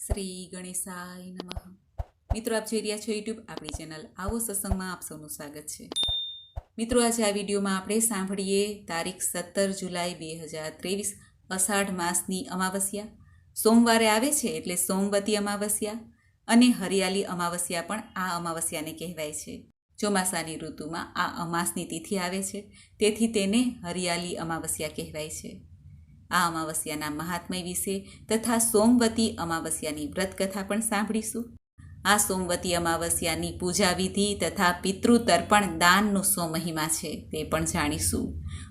શ્રી ગણેશાય નમઃ. મિત્રો, આપ જોઈ રહ્યા છો યુટ્યુબ આપણી ચેનલ આવો સત્સંગમાં આપ સૌનું સ્વાગત છે. મિત્રો, આજે આ વિડીયોમાં આપણે સાંભળીએ તારીખ 17 જુલાઈ 2023 અષાઢ માસની અમાવસ્યા. સોમવારે આવે છે એટલે સોમવતી અમાવસ્યા અને હરિયાળી અમાવસ્યા પણ આ અમાવસ્યાને કહેવાય છે. ચોમાસાની ઋતુમાં આ અમાસની તિથિ આવે છે, તેથી તેને હરિયાળી અમાવસ્યા કહેવાય છે. આ અમાવસ્યાના મહાત્મય વિશે તથા સોમવતી અમાવસ્યાની વ્રતકથા પણ સાંભળીશું. આ સોમવતી અમાવસ્યાની પૂજા વિધિ તથા પિતૃતર્પણ દાનનો સો મહિમા છે તે પણ જાણીશું.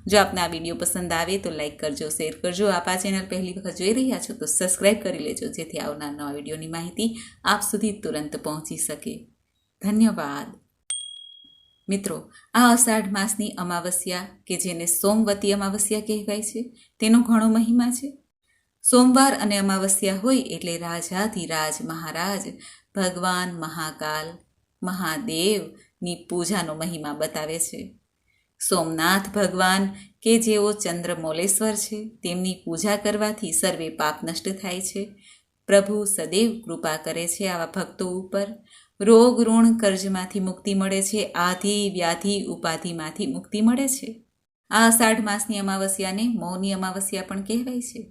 જો આપને આ વિડીયો પસંદ આવે તો લાઈક કરજો, શેર કરજો. આપ આ ચેનલ પહેલી વખત જોઈ રહ્યા છો તો સબસ્ક્રાઈબ કરી લેજો, જેથી આવનાર નવા વિડીયોની માહિતી આપ સુધી તુરંત પહોંચી શકે. ધન્યવાદ. મિત્રો, આ અષાઢ માસની અમાવસ્યા કે જેને સોમવતી અમાવસ્યા કહેવાય છે તેનો ઘણો મહિમા છે. સોમવાર અને અમાવસ્યા હોય એટલે રાજાધિરાજ મહારાજ ભગવાન મહાકાલ મહાદેવની પૂજાનો મહિમા બતાવે છે. સોમનાથ ભગવાન કે જેઓ ચંદ્રમૌલેશ્વર છે તેમની પૂજા કરવાથી સર્વે પાપ નષ્ટ થાય છે. પ્રભુ સદૈવ કૃપા કરે છે આવા ભક્તો ઉપર. રોગ ઋણ કર્જમાંથી મુક્તિ મળે છે. આધિ વ્યાધિ ઉપાધિમાંથી મુક્તિ મળે છે. આ અષાઢ માસની અમાવસ્યાને મૌની અમાવસ્યા પણ કહેવાય છે.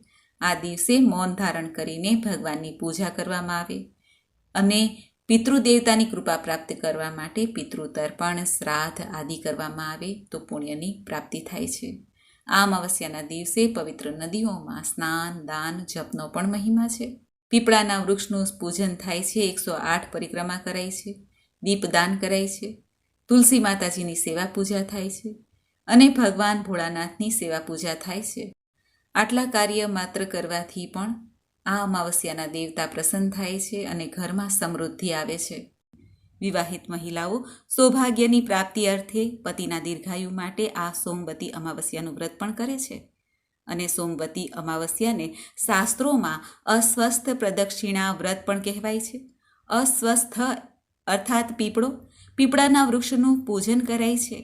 આ દિવસે મૌન ધારણ કરીને ભગવાનની પૂજા કરવામાં આવે અને પિતૃદેવતાની કૃપા પ્રાપ્ત કરવા માટે પિતૃતર્પણ શ્રાદ્ધ આદિ કરવામાં આવે તો પુણ્યની પ્રાપ્તિ થાય છે. આ અમાવસ્યાના દિવસે પવિત્ર નદીઓમાં સ્નાન દાન જપનો પણ મહિમા છે. પીપળાના વૃક્ષનું પૂજન થાય છે. 108 પરિક્રમા કરાય છે. દીપદાન કરાય છે. તુલસી માતાજીની સેવા પૂજા થાય છે અને ભગવાન ભોળાનાથની સેવા પૂજા થાય છે. આટલા કાર્ય માત્ર કરવાથી પણ આ અમાવસ્યાના દેવતા પ્રસન્ન થાય છે અને ઘરમાં સમૃદ્ધિ આવે છે. વિવાહિત મહિલાઓ સૌભાગ્યની પ્રાપ્તિ અર્થે પતિના દીર્ઘાયુ માટે આ સોમવતી અમાવસ્યાનું વ્રત પણ કરે છે. અને સોમવતી અમાવસ્યાને શાસ્ત્રોમાં અસ્વસ્થ પ્રદક્ષિણા વ્રત પણ કહેવાય છે. અસ્વસ્થ અર્થાત પીપળાના વૃક્ષનું પૂજન કરાય છે.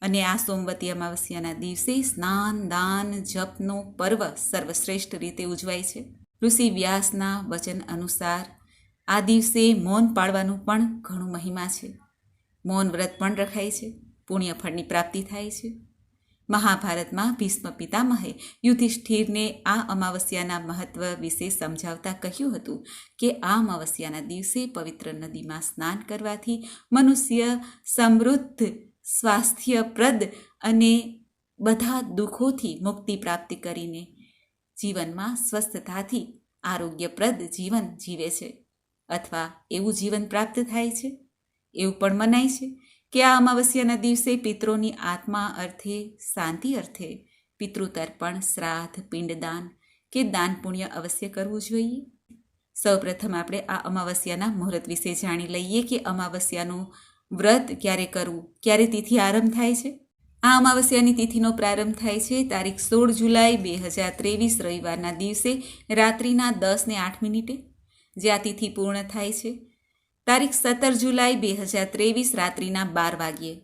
અને આ સોમવતી અમાવસ્યાના દિવસે સ્નાન દાન જપનો પર્વ સર્વશ્રેષ્ઠ રીતે ઉજવાય છે. ઋષિ વ્યાસના વચન અનુસાર આ દિવસે મૌન પાળવાનું પણ ઘણું મહિમા છે. મૌન વ્રત પણ રખાય છે. પુણ્યફળની પ્રાપ્તિ થાય છે. મહાભારતમાં ભીષ્મ પિતામહે યુધિષ્ઠિરને આ અમાવસ્યાના મહત્વ વિશે સમજાવતા કહ્યું હતું કે આ અમાવસ્યાના દિવસે પવિત્ર નદીમાં સ્નાન કરવાથી મનુષ્ય સમૃદ્ધ સ્વાસ્થ્યપ્રદ અને બધા દુઃખોથી મુક્તિ પ્રાપ્ત કરીને જીવનમાં સ્વસ્થતાથી આરોગ્યપ્રદ જીવન જીવે છે અથવા એવું જીવન પ્રાપ્ત થાય છે. એવું પણ મનાય છે કે આ અમાવસ્યાના દિવસે પિતરોની આત્મા અર્થે શાંતિ અર્થે પિતૃતર્પણ શ્રાદ્ધ પિંડદાન કે દાન પુણ્ય અવશ્ય કરવું જોઈએ. સૌપ્રથમ આપણે આ અમાવસ્યાના મુહૂર્ત વિશે જાણી લઈએ કે અમાવસ્યાનું વ્રત ક્યારે કરવું, ક્યારે તિથિ આરંભ થાય છે. આ અમાવસ્યાની તિથિનો પ્રારંભ થાય છે તારીખ 16 જુલાઈ 2023 રવિવારના દિવસે રાત્રિના 10:08 જે આ તિથિ પૂર્ણ થાય છે તારીખ 17 જુલાઈ 2023 રાત્રિના 12 વાગ્યે.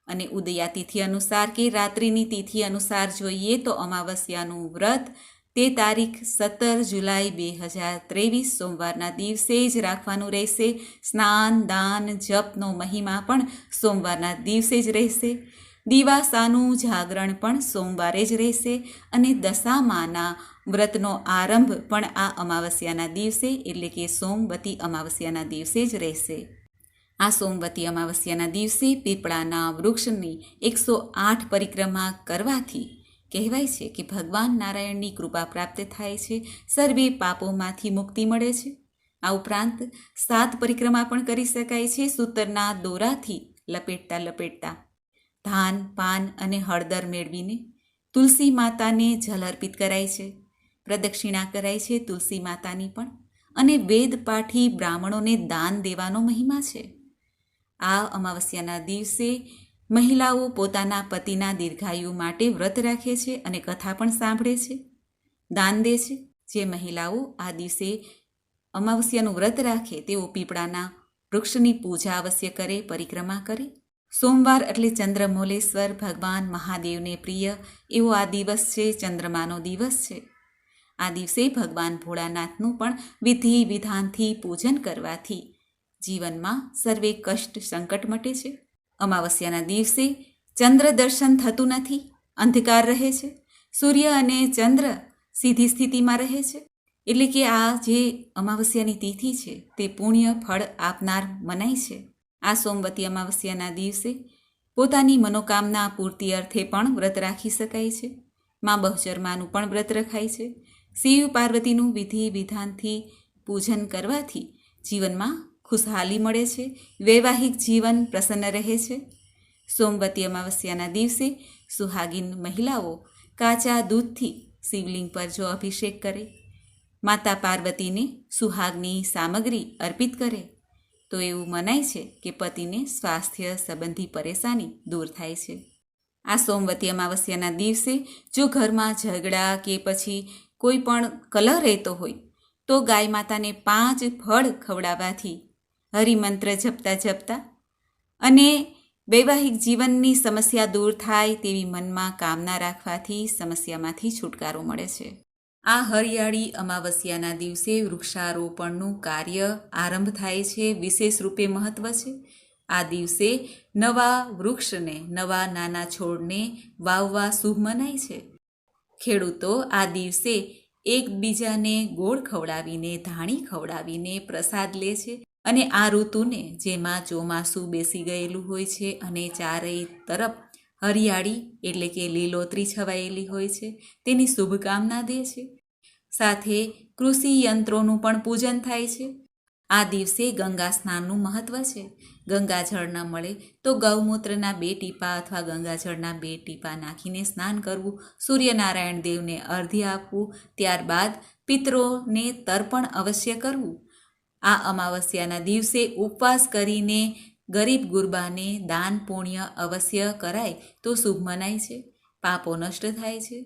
અને ઉદયા તિથિ અનુસાર કે રાત્રિની તિથિ અનુસાર જોઈએ તો અમાવસ્યાનું વ્રત તે તારીખ 17 જુલાઈ 2023 સોમવારના દિવસે જ રાખવાનું રહેશે. સ્નાન દાન જપનો મહિમા પણ સોમવારના દિવસે જ રહેશે. દિવાસાનું જાગરણ પણ સોમવારે જ રહેશે અને દશામાના વ્રતનો આરંભ પણ આ અમાવસ્યાના દિવસે એટલે કે સોમવતી અમાવસ્યાના દિવસે જ રહેશે. આ સોમવતી અમાવસ્યાના દિવસે પીપળાના વૃક્ષની 108 પરિક્રમા કરવાથી કહેવાય છે કે ભગવાન નારાયણની કૃપા પ્રાપ્ત થાય છે. સર્વે પાપોમાંથી મુક્તિ મળે છે. આ ઉપરાંત 7 પરિક્રમા પણ કરી શકાય છે. સૂતરના દોરાથી લપેટતા ધાન પાન અને હળદર મેળવીને તુલસી માતાને જલ અર્પિત કરાય છે. પ્રદક્ષિણા કરાય છે તુલસી માતાની પણ. અને વેદપાઠી બ્રાહ્મણોને દાન દેવાનો મહિમા છે. આ અમાવસ્યાના દિવસે મહિલાઓ પોતાના પતિના દીર્ઘાયુ માટે વ્રત રાખે છે અને કથા પણ સાંભળે છે, દાન દે છે. જે મહિલાઓ આ દિવસે અમાવસ્યાનું વ્રત રાખે તેઓ પીપળાના વૃક્ષની પૂજા અવશ્ય કરે, પરિક્રમા કરે. સોમવાર એટલે ચંદ્રમૌલેશ્વર ભગવાન મહાદેવને પ્રિય એવો આ દિવસ છે. ચંદ્રમાનો દિવસ છે. આ દિવસે ભગવાન ભોળાનાથનું પણ વિધિ વિધાનથી પૂજન કરવાથી જીવનમાં સર્વે કષ્ટ સંકટ મટે છે. અમાવસ્યાના દિવસે ચંદ્ર દર્શન થતું નથી, અંધકાર રહે છે. સૂર્ય અને ચંદ્ર સીધી સ્થિતિમાં રહે છે. એટલે કે આ જે અમાવસ્યાની તિથિ છે તે પુણ્ય ફળ આપનાર મનાય છે. આ સોમવતી અમાવસ્યાના દિવસે પોતાની મનોકામના પૂર્તિ અર્થે પણ વ્રત રાખી શકાય છે. મા બહુચરમાનું પણ વ્રત રખાય છે. શિવ પાર્વતીનું વિધિ વિધાનથી પૂજન કરવાથી જીવનમાં ખુશહાલી મળે છે. વૈવાહિક જીવન પ્રસન્ન રહે છે. સોમવતી અમાવસ્યાના દિવસે સુહાગીન મહિલાઓ કાચા દૂધથી શિવલિંગ પર જો અભિષેક કરે, માતા પાર્વતીને સુહાગની સામગ્રી અર્પિત કરે તો એવું મનાય છે કે પતિને સ્વાસ્થ્ય સંબંધી પરેશાની દૂર થાય છે. આ સોમવતી અમાવસ્યાના દિવસે જો ઘરમાં ઝઘડા કે પછી કોઈ પણ કલહ રહેતો હોય તો ગાય માતાને 5 ફળ ખવડાવવાથી હરિમંત્ર જપતા જપતા અને વૈવાહિક જીવનની સમસ્યા દૂર થાય તેવી મનમાં કામના રાખવાથી સમસ્યામાંથી છુટકારો મળે છે. આ હરિયાળી અમાવસ્યાના દિવસે વૃક્ષારોપણનું કાર્ય આરંભ થાય છે. વિશેષ રૂપે મહત્વ છે. આ દિવસે નવા વૃક્ષને, નવા નાના છોડને વાવવા શુભ મનાય છે. ખેડૂતો આ દિવસે એકબીજાને ગોળ ખવડાવીને, ધાણી ખવડાવીને પ્રસાદ લે છે અને આ ઋતુને જેમાં ચોમાસું બેસી ગયેલું હોય છે અને ચારેય તરફ હરિયાળી એટલે કે લીલોતરી છવાયેલી હોય છે તેની શુભકામના દે છે. સાથે કૃષિ યંત્રોનું પણ પૂજન થાય છે. આ દિવસે ગંગા સ્નાનનું મહત્વ છે. ગંગાજળ ન મળે તો ગૌમૂત્રના 2 ટીપા અથવા ગંગાજળના 2 ટીપા નાખીને સ્નાન કરવું, સૂર્યનારાયણ દેવને અર્ધ્ય આપવું, ત્યારબાદ પિતરોને તર્પણ અવશ્ય કરવું. આ અમાવસ્યાના દિવસે ઉપવાસ કરીને ગરીબ ગુરબાને દાન પુણ્ય અવશ્ય કરાય તો શુભ મનાય છે. પાપો નષ્ટ થાય છે.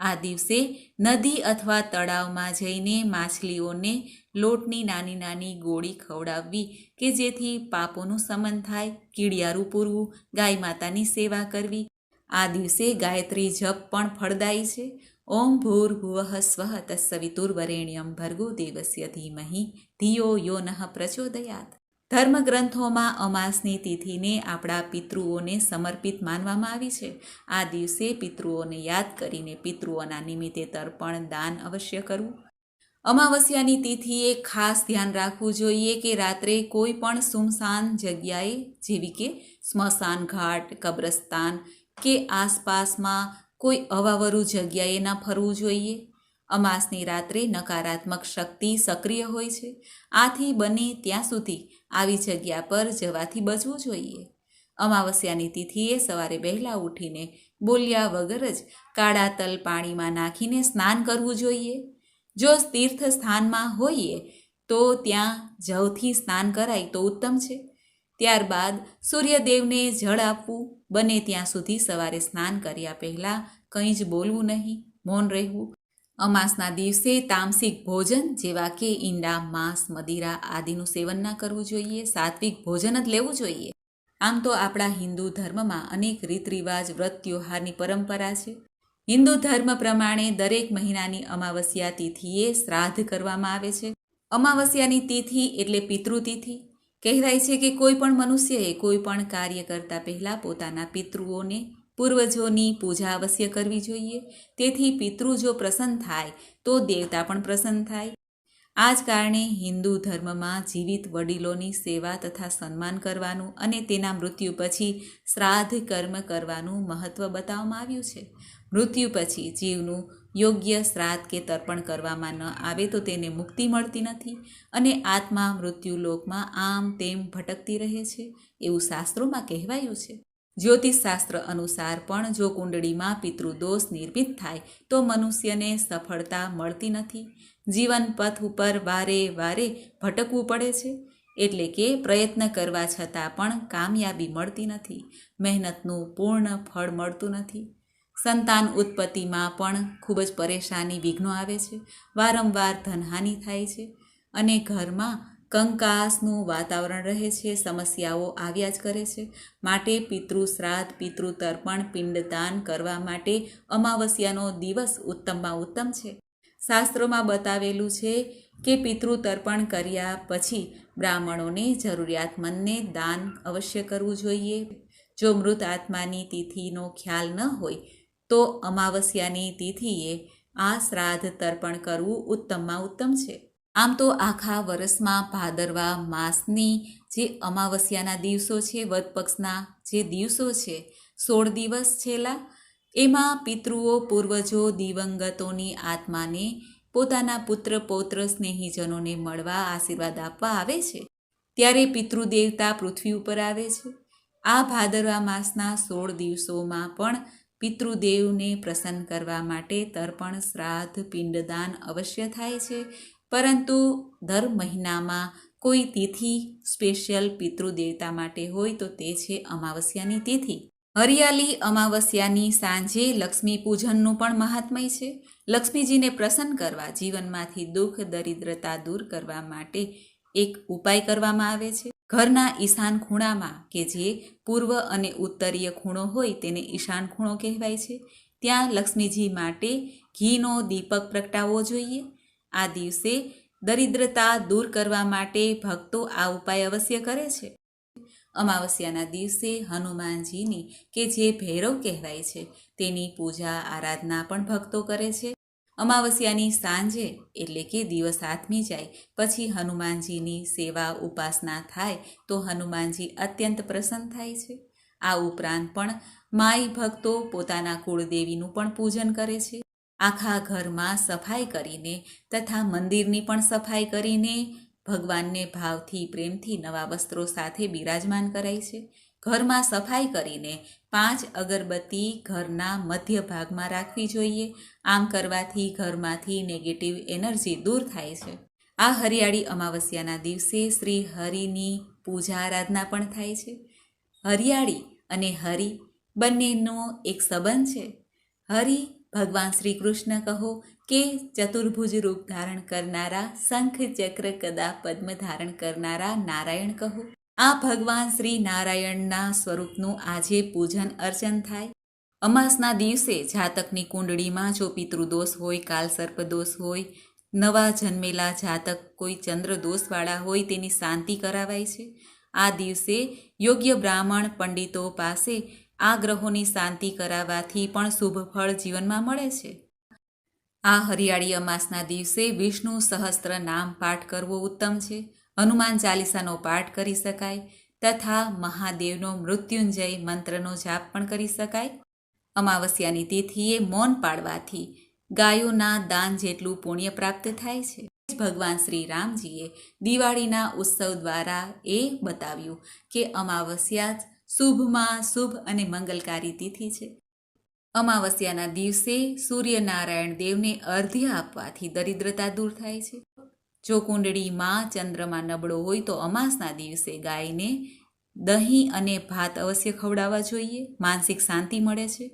આ દિવસે નદી અથવા તળાવમાં જઈને માછલીઓને લોટની નાની નાની ગોળી ખવડાવવી કે જેથી પાપોનું શમન થાય. કીડિયારું પૂરવું, ગાય માતાની સેવા કરવી. આ દિવસે ગાયત્રી જપ પણ ફળદાયી છે. ઓમ ભૂર્ભુવઃ સ્વઃ તત્સવિતુર્વરેણ્યં ભર્ગો દેવસ્ય ધીમહિ ધિયો યો નઃ પ્રચોદયાત. ધર્મગ્રંથોમાં અમાસની તિથિને આપણા પિતૃઓને સમર્પિત માનવામાં આવી છે. આ દિવસે પિતૃઓને યાદ કરીને પિતૃઓના નિમિત્તે તર્પણ દાન અવશ્ય કરવું. અમાવસ્યાની તિથિએ ખાસ ધ્યાન રાખવું જોઈએ કે રાત્રે કોઈ પણ સુમસાન જગ્યાએ જેવી કે સ્મશાન ઘાટ, કબ્રસ્તાન કે આસપાસમાં કોઈ અવાવરું જગ્યાએ ન ફરવું જોઈએ. અમાસની રાત્રે નકારાત્મક શક્તિ સક્રિય હોય છે. આથી બને ત્યાં સુધી આવી જગ્યા પર જવાથી બચવું જોઈએ. અમાવસ્યાની તિથિએ સવારે વહેલા ઉઠીને બોલ્યા વગર જ કાળા તલ પાણીમાં નાખીને સ્નાન કરવું જોઈએ. જો તીર્થ સ્થાનમાં હોઈએ તો ત્યાં જવથી સ્નાન કરાય તો ઉત્તમ છે. ત્યારબાદ સૂર્યદેવને જળ આપવું. બને ત્યાં સુધી સવારે સ્નાન કર્યા પહેલાં કંઈ જ બોલવું નહીં, મૌન રહેવું. અમાસના દિવસે તામસિક ભોજન જેવા કે ઈંડા, માંસ, મદિરા આદિનું સેવન ન કરવું જોઈએ. સાત્વિક ભોજન જ લેવું જોઈએ. આમ તો આપણા હિન્દુ ધર્મમાં અનેક રીત રિવાજ, વ્રત ત્યોહારની પરંપરા છે. હિન્દુ ધર્મ પ્રમાણે દરેક મહિનાની અમાવસ્યા તિથિએ શ્રાદ્ધ કરવામાં આવે છે. અમાવસ્યાની તિથિ એટલે પિતૃતિથિ. કહેવાય છે કે કોઈ પણ મનુષ્યએ કોઈ પણ કાર્ય કરતા પહેલાં પોતાના પિતૃઓને, પૂર્વજોની પૂજા અવશ્ય કરવી જોઈએ. તેથી પિતૃ જો પ્રસન્ન થાય તો દેવતા પણ પ્રસન્ન થાય. આ જ કારણે હિન્દુ ધર્મમાં જીવિત વડીલોની સેવા તથા સન્માન કરવાનું અને તેના મૃત્યુ પછી શ્રાદ્ધ કર્મ કરવાનું મહત્ત્વ બતાવવામાં આવ્યું છે. મૃત્યુ પછી જીવનું યોગ્ય શ્રાદ્ધ કે તર્પણ કરવામાં ન આવે તો તેને મુક્તિ મળતી નથી અને આત્મા મૃત્યુલોકમાં આમ તેમ ભટકતી રહે છે એવું શાસ્ત્રોમાં કહેવાયું છે. જ્યોતિષશાસ્ત્ર અનુસાર પણ જો કુંડળીમાં પિતૃદોષ નિર્મિત થાય તો મનુષ્યને સફળતા મળતી નથી. જીવન પથ ઉપર વારે વારે ભટકવું પડે છે. એટલે કે પ્રયત્ન કરવા છતાં પણ કામયાબી મળતી નથી. મહેનતનું પૂર્ણ ફળ મળતું નથી. સંતાન ઉત્પત્તિમાં પણ ખૂબ જ પરેશાની, વિઘ્નો આવે છે. વારંવાર ધનહાનિ થાય છે અને ઘરમાં કંકાસનું વાતાવરણ રહે છે. સમસ્યાઓ આવ્યા જ કરે છે. માટે પિતૃ શ્રાદ્ધ, પિતૃ તર્પણ, પિંડદાન કરવા માટે અમાવસ્યાનો દિવસ ઉત્તમમાં ઉત્તમ છે. શાસ્ત્રોમાં બતાવેલું છે કે પિતૃ તર્પણ કર્યા પછી બ્રાહ્મણોને જરૂરિયાતમંદને દાન અવશ્ય કરવું જોઈએ. જો મૃત આત્માની તિથિનો ખ્યાલ ન હોય તો અમાવસ્યાની તિથિએ આ શ્રાદ્ધ તર્પણ કરવું ઉત્તમમાં ઉત્તમ છે. આમ તો આખા વર્ષમાં ભાદરવા માસની જે અમાવસ્યાના દિવસો છે, વદ પક્ષના જે દિવસો છે, 16 દિવસ છેલ્લા, એમાં પિતૃઓ પૂર્વજો દિવંગતોની આત્માને પોતાના પુત્ર પૌત્ર સ્નેહીજનોને મળવા આશીર્વાદ આપવા આવે છે. ત્યારે પિતૃદેવતા પૃથ્વી ઉપર આવે છે. આ ભાદરવા માસના 16 દિવસોમાં પણ પિતૃદેવને પ્રસન્ન કરવા માટે તર્પણ, શ્રાદ્ધ, પિંડદાન અવશ્ય થાય છે. પરંતુ દર મહિનામાં કોઈ તિથિ સ્પેશિયલ પિતૃદેવતા માટે હોય તો તે છે અમાવસ્યાની તિથિ. હરિયાળી અમાવસ્યાની સાંજે લક્ષ્મી પૂજનનું પણ મહાત્મય છે. લક્ષ્મીજીને પ્રસન્ન કરવા, જીવનમાંથી દુઃખ દરિદ્રતા દૂર કરવા માટે એક ઉપાય કરવામાં આવે છે. ઘરના ઈશાન ખૂણામાં, કે જે પૂર્વ અને ઉત્તરીય ખૂણો હોય તેને ઈશાન ખૂણો કહેવાય છે, ત્યાં લક્ષ્મીજી માટે ઘીનો દીપક પ્રગટાવવો જોઈએ. આ દિવસે દરિદ્રતા દૂર કરવા માટે ભક્તો આ ઉપાય અવશ્ય કરે છે. અમાવસ્યાના દિવસે હનુમાનજીની, કે જે ભૈરવ કહેવાય છે, તેની પૂજા આરાધના પણ ભક્તો કરે છે. અમાવસ્યાની સાંજે એટલે કે દિવસ આથમી જાય પછી હનુમાનજીની સેવા ઉપાસના થાય તો હનુમાનજી અત્યંત પ્રસન્ન થાય છે. આ ઉપરાંત પણ માઈ ભક્તો પોતાના કુળદેવીનું પણ પૂજન કરે છે. આખા ઘરમાં સફાઈ કરીને તથા મંદિરની પણ સફાઈ કરીને ભગવાનને ભાવથી પ્રેમથી નવા વસ્ત્રો સાથે બિરાજમાન કરાય છે. ઘરમાં સફાઈ કરીને 5 અગરબત્તી ઘરના મધ્ય ભાગમાં રાખવી જોઈએ. આમ કરવાથી ઘરમાંથી નેગેટિવ એનર્જી દૂર થાય છે. આ હરિયાળી અમાવસ્યાના દિવસે શ્રી હરિની પૂજા આરાધના પણ થાય છે. હરિયાળી અને હરિ બંનેનો એક સંબંધ છે. હરિ ભગવાન શ્રી કૃષ્ણ કહો કે ચતુર્ભુજ રૂપ ધારણ કરનારા, શંખ ચક્ર ગદા પદ્મ ધારણ કરનારા નારાયણ કહો. આ ભગવાન શ્રી નારાયણના સ્વરૂપનું આજે પૂજન અર્ચન થાય. અમાસના દિવસે જાતકની કુંડળીમાં જો પિતૃદોષ હોય, કાલસર્પ દોષ હોય, નવા જન્મેલા જાતક કોઈ ચંદ્રદોષવાળા હોય તેની શાંતિ કરાવાય છે. આ દિવસે યોગ્ય બ્રાહ્મણ પંડિતો પાસે આ ગ્રહોની શાંતિ કરાવવાથી પણ શુભ ફળ જીવનમાં મળે છે. આ હરિયાળી અમાસના દિવસે વિષ્ણુ સહસ્ત્ર નામ પાઠ કરવો ઉત્તમ છે. હનુમાન ચાલીસાનો પાઠ કરી શકાય તથા મહાદેવનો મૃત્યુંજય મંત્રનો જાપ પણ કરી શકાય. અમાવસ્યાની તિથિએ મૌન પાળવાથી ગાયોના દાન જેટલું પુણ્ય પ્રાપ્ત થાય છે. ભગવાન શ્રી રામજીએ દિવાળીના ઉત્સવ દ્વારા એ બતાવ્યું કે અમાવસ્યા શુભમાં શુભ અને મંગલકારી તિથિ છે. અમાવસ્યાના દિવસે સૂર્યનારાયણ દેવને અર્ધ્ય આપવાથી દરિદ્રતા દૂર થાય છે. જો કુંડળીમાં ચંદ્રમાં નબળો હોય તો અમાસના દિવસે ગાયને દહીં અને ભાત અવશ્ય ખવડાવવા જોઈએ. માનસિક શાંતિ મળે છે.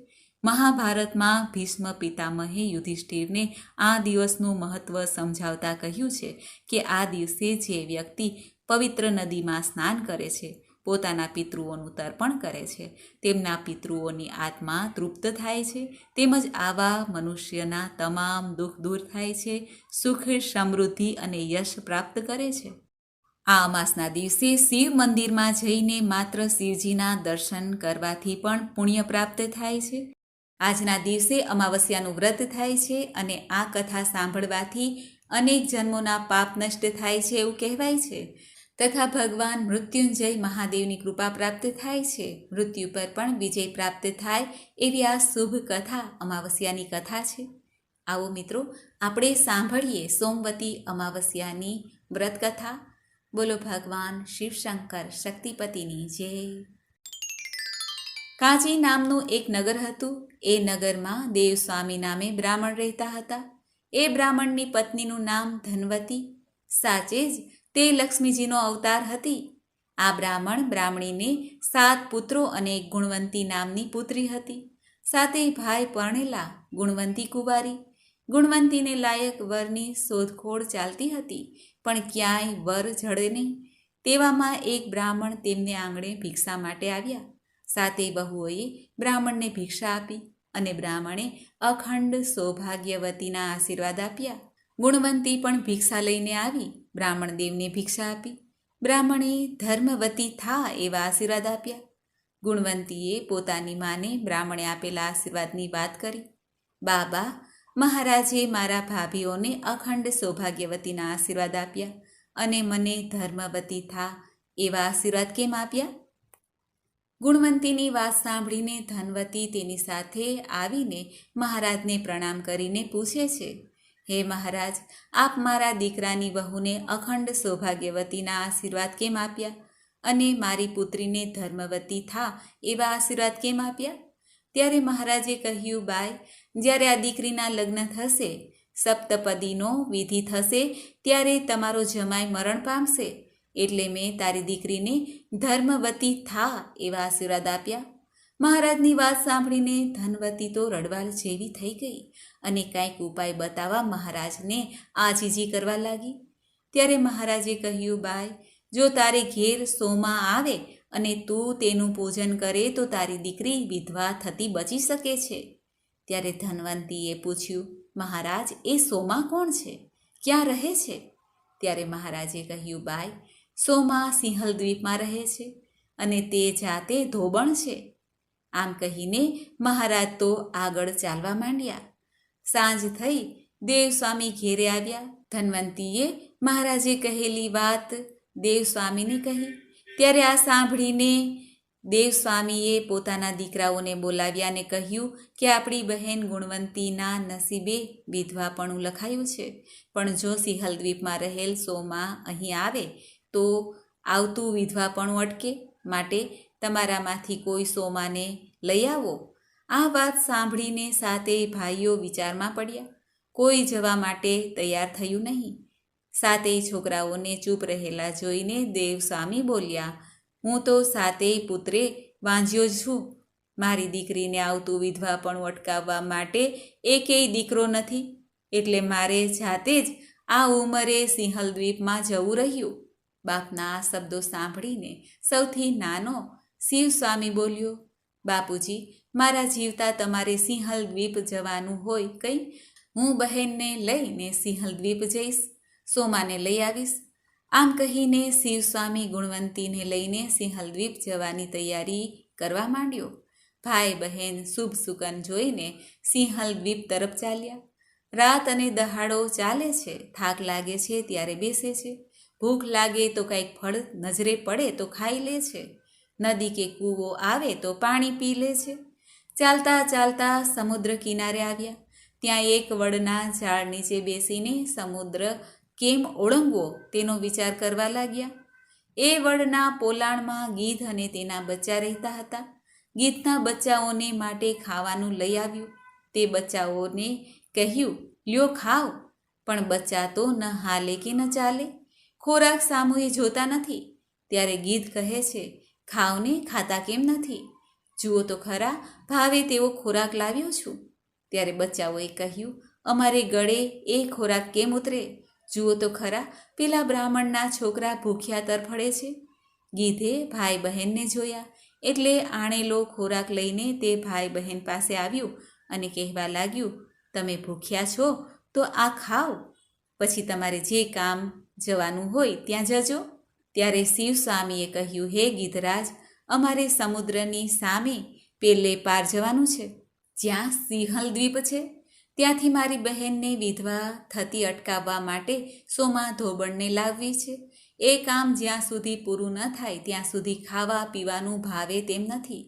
મહાભારતમાં ભીષ્મ પિતામહે યુધિષ્ઠિરને આ દિવસનું મહત્વ સમજાવતા કહ્યું છે કે આ દિવસે જે વ્યક્તિ પવિત્ર નદીમાં સ્નાન કરે છે, પોતાના પિતૃઓનું તર્પણ કરે છે, તેમના પિતૃઓની આત્મા તૃપ્ત થાય છે. તેમજ આવા મનુષ્યના તમામ દુઃખ દૂર થાય છે, સુખ, સમૃદ્ધિ અને યશ પ્રાપ્ત કરે છે. આ અમાસના દિવસે શિવ મંદિરમાં જઈને માત્ર શિવજીના દર્શન કરવાથી પણ પુણ્ય પ્રાપ્ત થાય છે. આજના દિવસે અમાવસ્યાનું વ્રત થાય છે અને આ કથા સાંભળવાથી અનેક જન્મોના પાપ નષ્ટ થાય છે એવું કહેવાય છે. તથા ભગવાન મૃત્યુંજય મહાદેવની કૃપા પ્રાપ્ત થાય છે. મૃત્યુ પર પણ વિજય પ્રાપ્ત થાય એવી આ શુભ કથા અમાવસ્યાની કથા છે. આવો મિત્રો, આપણે સાંભળીએ સોમવતી અમાવસ્યાની વ્રત કથા. બોલો ભગવાન શિવશંકર શક્તિપતિની જય. કાંચી નામનું એક નગર હતું. એ નગરમાં દેવસ્વામી નામે બ્રાહ્મણ રહેતા હતા. એ બ્રાહ્મણની પત્નીનું નામ ધનવતી. સાચે જ તે લક્ષ્મીજીનો અવતાર હતી. આ બ્રાહ્મણીને 7 પુત્રો અને એક ગુણવંતી નામની પુત્રી હતી. 7 ભાઈ પરણેલા, ગુણવંતી કુંવારી. ગુણવંતીને લાયક વરની શોધખોળ ચાલતી હતી, પણ ક્યાંય વર જડે નહીં. તેવામાં એક બ્રાહ્મણ તેમને આંગણે ભિક્ષા માટે આવ્યા. 7 બહુઓએ બ્રાહ્મણને ભિક્ષા આપી. અને બ્રાહ્મણે અખંડ સૌભાગ્યવતીના આશીર્વાદ આપ્યા. ગુણવંતી પણ ભિક્ષા લઈને આવી બ્રાહ્મણ દેવને ભિક્ષા આપી. બ્રાહ્મણે ધર્મવતી થા એવા આશીર્વાદ આપ્યા. ગુણવંતીએ પોતાની માને બ્રાહ્મણે આપેલા આશીર્વાદની વાત કરી. બાબા, મહારાજે મારા ભાભીઓને અખંડ સૌભાગ્યવતીના આશીર્વાદ આપ્યા અને મને ધર્મવતી થા એવા આશીર્વાદ કેમ આપ્યા? ગુણવંતીની વાત સાંભળીને ધનવતી તેની સાથે આવીને મહારાજને પ્રણામ કરીને પૂછે છે, હે મહારાજ, આપ મારા દીકરાની વહુને અખંડ સૌભાગ્યવતીના આશીર્વાદ કેમ આપ્યા અને મારી પુત્રીને ધર્મવતી થા એવા આશીર્વાદ કેમ આપ્યા? ત્યારે મહારાજે કહ્યું, બાઈ, જ્યારે આ દીકરીના લગ્ન થશે, સપ્તપદીનો વિધિ થશે, ત્યારે તમારો જમાઈ મરણ પામશે, એટલે મેં તારી દીકરીને ધર્મવતી થા એવા આશીર્વાદ આપ્યા. મહારાજની વાત સાંભળીને ધનવતી તો રડવાલ જેવી થઈ ગઈ અને કાંઈક ઉપાય બતાવવા મહારાજને આજીજી કરવા લાગી. ત્યારે મહારાજે કહ્યું, બાઈ, જો તારે ઘેર સોમા આવે અને તું તેનું પૂજન કરે તો તારી દીકરી વિધવા થતી બચી શકે છે. ત્યારે ધનવંતીએ પૂછ્યું, મહારાજ, એ સોમા કોણ છે? ક્યાં રહે છે? ત્યારે મહારાજે કહ્યું, બાઈ, સોમા સિંહલ દ્વીપમાં રહે છે અને તે જાતે ધોબણ છે. આમ કહીને મહારાજ તો આગળ ચાલવા માંડ્યા. સાંજ થઈ દેવસ્વામી ઘેરે આવ્યા. ધનવંતીએ મહારાજે કહેલી વાત દેવસ્વામીને કહી. ત્યારે આ સાંભળીને દેવસ્વામીએ પોતાના દીકરાઓને બોલાવ્યા અને કહ્યું કે આપણી બહેન ગુણવંતીના નસીબે વિધવાપણું લખાયું છે, પણ જો સિંહલ દ્વીપમાં રહેલ સોમા અહીં આવે તો આવતું વિધવાપણું અટકે, માટે તમારામાંથી કોઈ સોમાને લઈ આવો. આ વાત સાંભળીને સાતેય ભાઈઓ વિચારમાં પડ્યા. કોઈ જવા માટે તૈયાર થયું નહીં. સાતેય છોકરાઓને ચૂપ રહેલા જોઈને દેવસ્વામી બોલ્યા, હું તો સાતેય પુત્રે વાંઝ્યો છું. મારી દીકરીને આવતું વિધવાપણું અટકાવવા માટે એકેય દીકરો નથી, એટલે મારે જાતે જ આ ઉંમરે સિંહલ દ્વીપમાં જવું રહ્યું. બાપના આ શબ્દો સાંભળીને સૌથી નાનો શિવસ્વામી બોલ્યો, બાપુજી, મારા જીવતા તમારે સિંહલ દ્વીપ જવાનું હોય કંઈ, હું બહેનને લઈને સિંહલ દ્વીપ જઈશ, સોમાને લઈ આવીશ. આમ કહીને શિવસ્વામી ગુણવંતીને લઈને સિંહલ દ્વીપ જવાની તૈયારી કરવા માંડ્યો. ભાઈ બહેન શુભ સુકન જોઈને સિંહલ દ્વીપ તરફ ચાલ્યા. રાત અને દહાડો ચાલે છે. થાક લાગે છે ત્યારે બેસે છે. ભૂખ લાગે તો કંઈક ફળ નજરે પડે તો ખાઈ લે છે. નદી કે કૂવો આવે તો પાણી પી લે છે. ચાલતા ચાલતા સમુદ્ર કિનારે આવ્યા. ત્યાં એક વડના ઝાડ નીચે બેસીને સમુદ્ર કેમ ઓળંગવો તેનો વિચાર કરવા લાગ્યા. એ વડના પોલાણમાં ગીધ અને તેના બચ્ચા રહેતા હતા. ગીધના બચ્ચાઓને માટે ખાવાનું લઈ આવ્યું. તે બચ્ચાઓને કહ્યું, લ્યો ખાઓ, પણ બચ્ચા તો ન હાલે કે ન ચાલે, ખોરાક સામુએ જોતા નથી. ત્યારે ગીધ કહે છે, ખાવને, ખાતા કેમ નથી? જુઓ તો ખરા, ભાવે તેવો ખોરાક લાવ્યો છું. ત્યારે બચ્ચાઓએ કહ્યું, અમારે ગળે એ ખોરાક કેમ ઉતરે? જુઓ તો ખરા, પેલા બ્રાહ્મણના છોકરા ભૂખ્યા તરફડે છે. ગીધે ભાઈ બહેનને જોયા એટલે આણેલો ખોરાક લઈને તે ભાઈ બહેન પાસે આવ્યું અને કહેવા લાગ્યું, તમે ભૂખ્યા છો તો આ ખાઓ, પછી તમારે જે કામ જવાનું હોય ત્યાં જજો. ત્યારે શિવસ્વામીએ કહ્યું, હે ગીધરાજ, અમારે સમુદ્રની સામે પેલે પાર જવાનું છે, જ્યાં સિંહલ દ્વીપ છે. ત્યાંથી મારી બહેનને વિધવા થતી અટકાવવા માટે સોમા ધોબણને લાવવી છે. એ કામ જ્યાં સુધી પૂરું ન થાય ત્યાં સુધી ખાવા પીવાનું ભાવે તેમ નથી.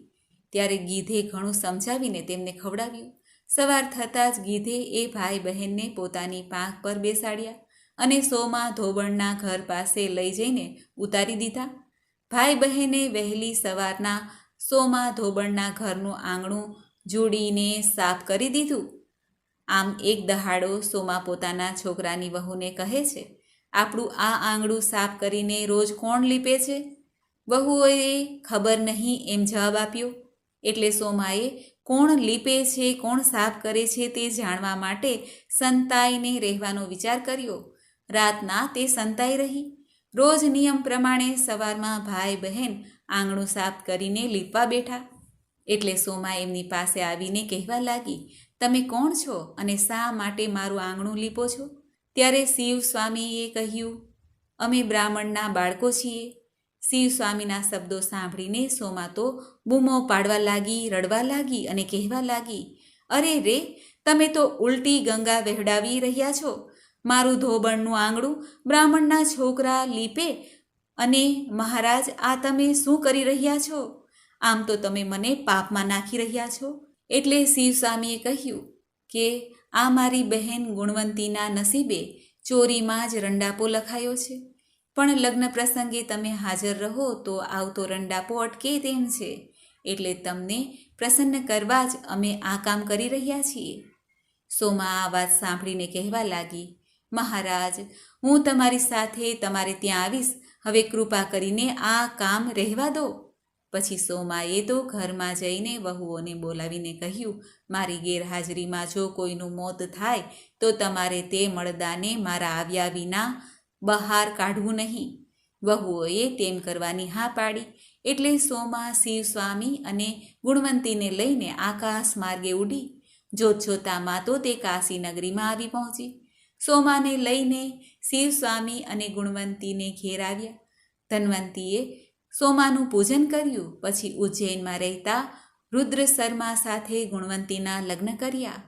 ત્યારે ગીધે ઘણું સમજાવીને તેમને ખવડાવ્યું. સવાર થતાં જ ગીધે એ ભાઈ બહેનને પોતાની પાંખ પર બેસાડ્યા અને સોમા ધોબણના ઘર પાસે લઈ જઈને ઉતારી દીધા. ભાઈ બહેને વહેલી સવારના સોમા ધોબણના ઘરનું આંગણું જોડીને સાફ કરી દીધું. આમ એક દહાડો સોમા પોતાના છોકરાની વહુને કહે છે, આપણું આ આંગણું સાફ કરીને રોજ કોણ લીપે છે? વહુઓએ ખબર નહીં એમ જવાબ આપ્યો. એટલે સોમાએ કોણ લીપે છે, કોણ સાફ કરે છે તે જાણવા માટે સંતાઈને રહેવાનો વિચાર કર્યો. રાતના તે સંતાઈ રહી. રોજ નિયમ પ્રમાણે સવારમાં ભાઈ બહેન આંગણું સાફ કરીને લીપવા બેઠા. એટલે સોમા એમની પાસે આવીને કહેવા લાગી, તમે કોણ છો અને શા માટે મારું આંગણું લીપો છો? ત્યારે શિવ સ્વામીએ કહ્યું, અમે બ્રાહ્મણના બાળકો છીએ. શિવ સ્વામીના શબ્દો સાંભળીને સોમા તો બૂમો પાડવા લાગી, રડવા લાગી અને કહેવા લાગી, અરે રે, તમે તો ઉલટી ગંગા વહેડાવી રહ્યા છો. મારું ધોબણનું આંગણું બ્રાહ્મણના છોકરા લીપે અને મહારાજ, આ તમે શું કરી રહ્યા છો? આમ તો તમે મને પાપમાં નાખી રહ્યા છો. એટલે શિવ સ્વામીએ કહ્યું કે આ મારી બહેન ગુણવંતીના નસીબે ચોરીમાં જ રંડાપો લખાયો છે, પણ લગ્ન પ્રસંગે તમે હાજર રહો તો આવતો રંડાપો અટકે તેમ છે, એટલે તમને પ્રસન્ન કરવા જ અમે આ કામ કરી રહ્યા છીએ. સોમા આ વાત સાંભળીને કહેવા લાગી, મહારાજ, હું તમારી સાથે તમારે ત્યાં આવીશ. હવે કૃપા કરીને આ કામ રહેવા દો. પછી સોમાએ તો ઘરમાં જઈને વહુઓને બોલાવીને કહ્યું, મારી ગેરહાજરીમાં જો કોઈનું મોત થાય તો તમારે તે મળદાને મારા આવ્યા વિના બહાર કાઢવું નહીં. વહુઓએ તેમ કરવાની હા પાડી. એટલે સોમા શિવ સ્વામી અને ગુણવંતીને લઈને આકાશ માર્ગે ઉડી. જોતજોતામાં તો તે કાશી નગરીમાં આવી પહોંચી. સોમાને લઈને શિવ સ્વામી અને ગુણવંતીને ઘેર આવ્યા. ધન્વંતીએ સોમાનું પૂજન કર્યું. પછી ઉજ્જૈનમાં રહેતા રુદ્ર શર્મા સાથે ગુણવંતીના લગ્ન કર્યા.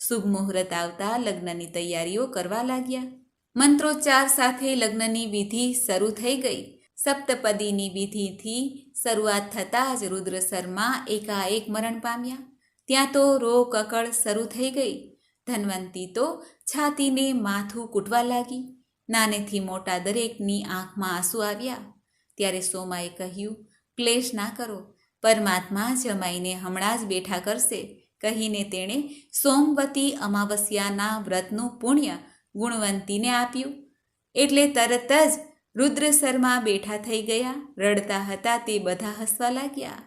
શુભ મુહૂર્ત આવતા લગ્નની તૈયારીઓ કરવા લાગ્યા. મંત્રોચ્ચાર સાથે લગ્નની વિધિ શરૂ થઈ ગઈ. સપ્તપદીની વિધિથી શરૂઆત થતાં જ રુદ્ર શર્મા એકાએક મરણ પામ્યા. ત્યાં તો રો કકળ શરૂ થઈ ગઈ. ધન્વંતી તો છાતીને માથું કૂટવા લાગી. નાનેથી મોટા દરેકની આંખમાં આંસુ આવ્યા. ત્યારે સોમાએ કહ્યું, ક્લેશ ના કરો, પરમાત્મા જમાઈને હમણાં જ બેઠા કરશે, કહીને તેણે સોમવતી અમાવસ્યાના વ્રતનું પુણ્ય ગુણવંતીને આપ્યું. એટલે તરત જ રુદ્ર શર્મા બેઠા થઈ ગયા. રડતા હતા તે બધા હસવા લાગ્યા.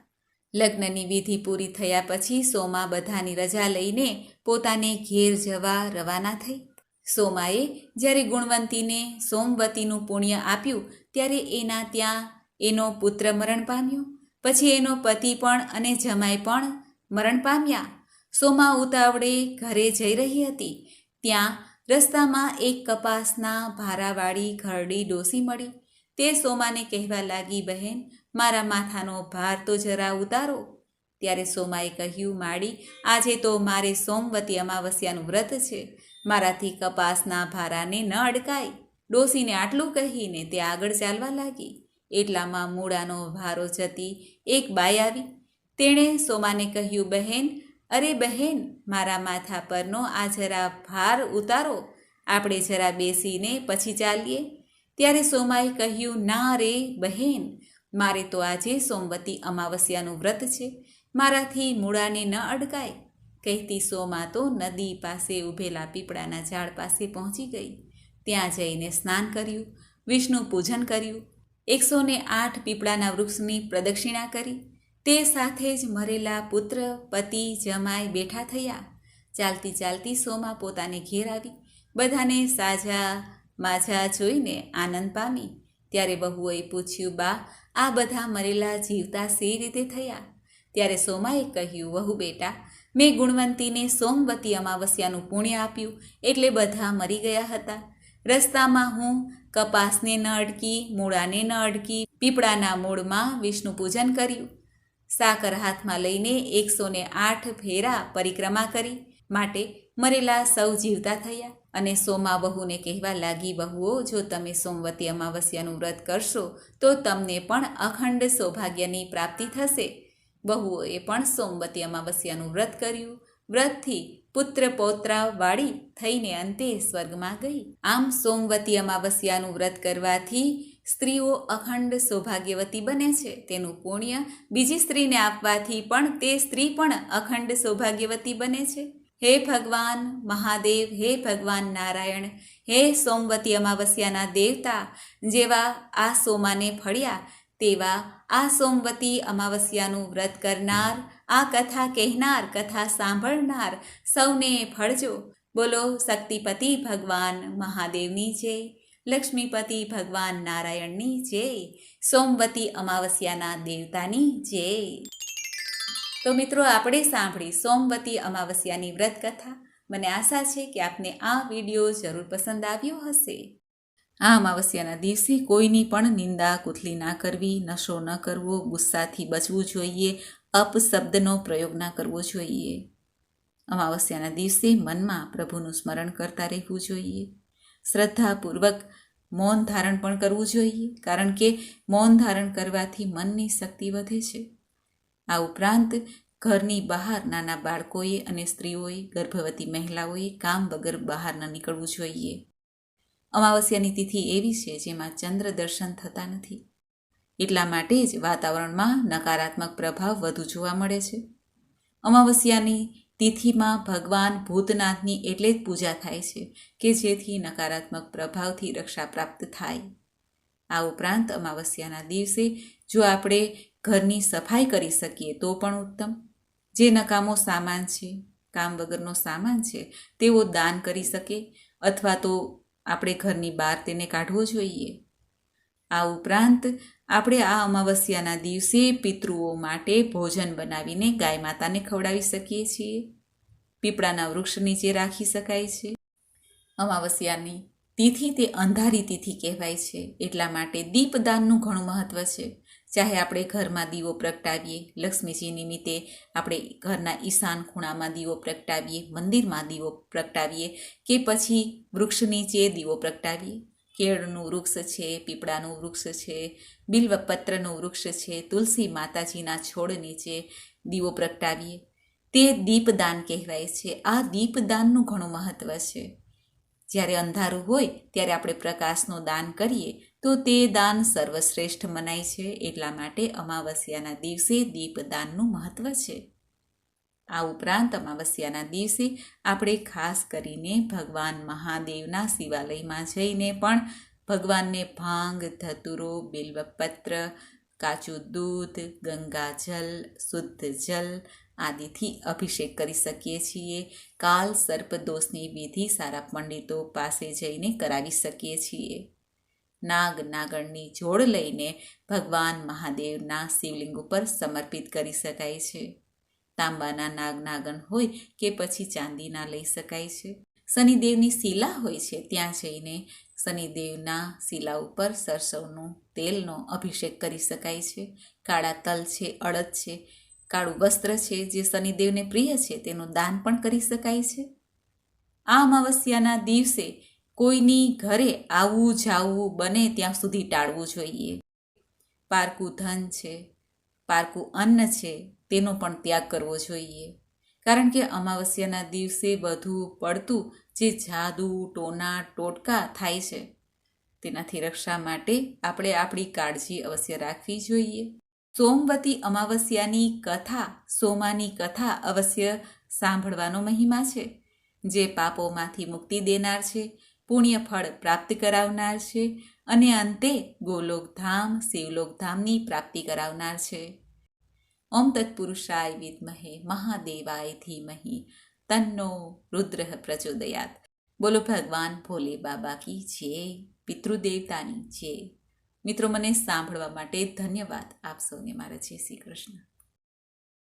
લગ્નની વિધિ પૂરી થયા પછી સોમા બધાની રજા લઈને પોતાને ઘેર જવા રવાના થઈ. સોમાએ જ્યારે ગુણવંતીને સોમવતીનું પુણ્ય આપ્યું ત્યારે એના ત્યાં એનો પુત્ર મરણ પામ્યો. પછી એનો પતિ પણ અને જમાઈ પણ મરણ પામ્યા. સોમા ઉતાવળે ઘરે જઈ રહી હતી. ત્યાં રસ્તામાં એક કપાસના ભારાવાળી ઘરડી ડોસી મળી. તે સોમાને કહેવા લાગી, બહેન, મારા માથાનો ભાર તો જરા ઉતારો. ત્યારે સોમાએ કહ્યું, માડી, આજે તો મારે સોમવતી અમાવસ્યાનું વ્રત છે, મારાથી કપાસના ભારાને ન અડકાય. ડોસીને આટલું કહીને તે આગળ ચાલવા લાગી. એટલામાં મૂળાનો ભારો જતી એક બાઈ આવી. તેણે સોમાને કહ્યું, બહેન, અરે બહેન, મારા માથા પરનો આ જરા ભાર ઉતારો, આપણે જરા બેસીને પછી ચાલીએ. ત્યારે સોમાએ કહ્યું, ના રે બહેન, મારે તો આજે સોમવતી અમાવસ્યાનું વ્રત છે, મારાથી મૂળાને ન અડકાય. કહેતી સોમા તો નદી પાસે ઊભેલા પીપળાના ઝાડ પાસે પહોંચી ગઈ. ત્યાં જઈને સ્નાન કર્યું, વિષ્ણુ પૂજન કર્યું, 108 પીપળાના વૃક્ષની પ્રદક્ષિણા કરી. તે સાથે જ મરેલા પુત્ર, પતિ, જમાઈ બેઠા થયા. ચાલતી ચાલતી સોમા પોતાને ઘેર આવી. બધાને સાજા માજા જોઈને આનંદ પામી. ત્યારે વહુએ પૂછ્યું, બા, આ બધા મરેલા જીવતા સી રીતે થયા? ત્યારે સોમાએ કહ્યું, વહુ બેટા, મેં ગુણવંતીને સોમવતી અમાવસ્યાનું પુણ્ય આપ્યું એટલે બધા મરી ગયા હતા. રસ્તામાં હું કપાસને ન અડકી, મૂળાને ન અડકી, પીપળાના મૂળમાં વિષ્ણુ પૂજન કર્યું. સાકર હાથમાં લઈને 108 ફેરા પરિક્રમા કરી. માટે મરેલા સૌ જીવતા થયા. અને સોમા વહુને કહેવા લાગી, વહુઓ, જો તમે સોમવતી અમાવસ્યાનું વ્રત કરશો તો તમને પણ અખંડ સૌભાગ્યની પ્રાપ્તિ થશે. વહુઓએ પણ સોમવતી અમાવસ્યાનું વ્રત કર્યું. વ્રતથી પુત્ર પૌત્રા વાળી થઈને અંતે સ્વર્ગમાં ગઈ. આમ સોમવતી અમાવસ્યાનું વ્રત કરવાથી સ્ત્રીઓ અખંડ સૌભાગ્યવતી બને છે. તેનું પુણ્ય બીજી સ્ત્રીને આપવાથી પણ તે સ્ત્રી પણ અખંડ સૌભાગ્યવતી બને છે. હે ભગવાન મહાદેવ, હે ભગવાન નારાયણ, હે સોમવતી અમાવસ્યાના દેવતા, જેવા આ સોમાને ફળ્યા તેવા આ સોમવતી અમાવસ્યાનું વ્રત કરનાર, આ કથા કહેનાર, કથા સાંભળનાર સૌને ફળજો. બોલો શક્તિપતિ ભગવાન મહાદેવની જય, લક્ષ્મીપતિ ભગવાન નારાયણની જય, સોમવતી અમાવસ્યાના દેવતાની જય. તો મિત્રો, આપણે સાંભળી સોમવતી અમાવસ્યાની વ્રત કથા. મને આશા છે કે આપને આ વિડીયો જરૂર પસંદ આવ્યો હશે. આ અમાવસ્યાના દિવસે કોઈની પણ નિંદા કુથલી ના કરવી, નશો ન કરવો, ગુસ્સાથી બચવું જોઈએ, અપશબ્દનો પ્રયોગ ના કરવો જોઈએ. અમાવસ્યાના દિવસે મનમાં પ્રભુનું સ્મરણ કરતા રહેવું જોઈએ. શ્રદ્ધાપૂર્વક મૌન ધારણ પણ કરવું જોઈએ, કારણ કે મૌન ધારણ કરવાથી મનની શક્તિ વધે છે. આ ઉપરાંત ઘરની બહાર નાના બાળકોએ અને સ્ત્રીઓએ, ગર્ભવતી મહિલાઓએ કામ વગર બહાર ન નીકળવું જોઈએ. અમાવસ્યાની તિથિ એવી છે જેમાં ચંદ્ર દર્શન થતા નથી, એટલા માટે જ વાતાવરણમાં નકારાત્મક પ્રભાવ વધુ જોવા મળે છે. અમાવસ્યાની તિથિમાં ભગવાન ભૂતનાથની એટલે જ પૂજા થાય છે કે જેથી નકારાત્મક પ્રભાવથી રક્ષા પ્રાપ્ત થાય. આ ઉપરાંત અમાવસ્યાના દિવસે જો આપણે ઘરની સફાઈ કરી શકીએ તો પણ ઉત્તમ. જે નકામો સામાન છે, કામ વગરનો સામાન છે, તેઓ દાન કરી શકે અથવા તો આપણે ઘરની બહાર તેને કાઢવો જોઈએ. આ ઉપરાંત આપણે આ અમાવસ્યાના દિવસે પિતૃઓ માટે ભોજન બનાવીને ગાય માતાને ખવડાવી શકીએ છીએ. પીપળાના વૃક્ષ નીચે રાખી શકાય છે. અમાવસ્યાની તિથિ તે અંધારી તિથિ કહેવાય છે, એટલા માટે દીપદાનનું ઘણું મહત્વ છે. ચાહે આપણે ઘરમાં દીવો પ્રગટાવીએ, લક્ષ્મીજી નિમિત્તે આપણે ઘરના ઈશાન ખૂણામાં દીવો પ્રગટાવીએ, મંદિરમાં દીવો પ્રગટાવીએ કે પછી વૃક્ષ નીચે દીવો પ્રગટાવીએ. કેળનું વૃક્ષ છે, પીપળાનું વૃક્ષ છે, બિલ્વપત્રનું વૃક્ષ છે, તુલસી માતાજીના છોડ નીચે દીવો પ્રગટાવીએ, તે દીપદાન કહેવાય છે. આ દીપદાનનું ઘણું મહત્વ છે. જ્યારે અંધારું હોય ત્યારે આપણે પ્રકાશનું દાન કરીએ તો તે દાન સર્વશ્રેષ્ઠ મનાય છે. એટલા માટે અમાવસ્યાના દિવસે દીપદાનનું મહત્વ છે. આ ઉપરાંત અમાવસ્યાના દિવસે આપણે ખાસ કરીને ભગવાન મહાદેવના શિવાલયમાં જઈને પણ ભગવાનને ભાંગ, ધતુરો, બિલ્વપત્ર, કાચું દૂધ, ગંગાજલ, શુદ્ધ જલ આદિથી અભિષેક કરી શકીએ છીએ. કાલ સર્પદોષની વિધિ સારા પંડિતો પાસે જઈને કરાવી શકીએ છીએ. નાગ નાગણની જોડ લઈને ભગવાન મહાદેવના શિવલિંગ ઉપર સમર્પિત કરી શકાય છે. તાંબાના નાગ નાગણ હોય કે પછી ચાંદીના લઈ શકાય છે. શનિદેવની શિલા હોય છે, ત્યાં જઈને શનિદેવના શિલા ઉપર સરસવનું તેલનો અભિષેક કરી શકાય છે. કાળા તલ છે, અડદ છે, કાળું વસ્ત્ર છે જે શનિદેવને પ્રિય છે, તેનું દાન પણ કરી શકાય છે. આ અમાવસ્યાના દિવસે કોઈની ઘરે આવવું જાવું બને ત્યાં સુધી ટાળવું જોઈએ. પારકું ધન છે, પારકું અન્ન છે, તેનો પણ ત્યાગ કરવો જોઈએ. કારણ કે અમાવસ્યાના દિવસે વધુ પડતું જે જાદુ, ટોના ટોટકા થાય છે, તેનાથી રક્ષા માટે આપણે આપણી કાળજી અવશ્ય રાખવી જોઈએ. સોમવતી અમાવસ્યાની કથા, સોમાની કથા અવશ્ય સાંભળવાનો મહિમા છે, જે પાપોમાંથી મુક્તિ દેનાર છે, પુણ્ય ફળ પ્રાપ્ત કરાવનાર છે અને અંતે ગોલોકધામ, શિવલોકધામની પ્રાપ્તિ કરાવનાર છે. ઓમ તત્પુરુષાય વિદ્મહે મહાદેવાય ધીમહિ તન્નો રુદ્ર પ્રચોદયાત. બોલો ભગવાન ભોલે બાબા કી જય, પિતૃદેવતાની જય. મિત્રો, મને સાંભળવા માટે ધન્યવાદ. આપ સૌને મારા જય શ્રી કૃષ્ણ.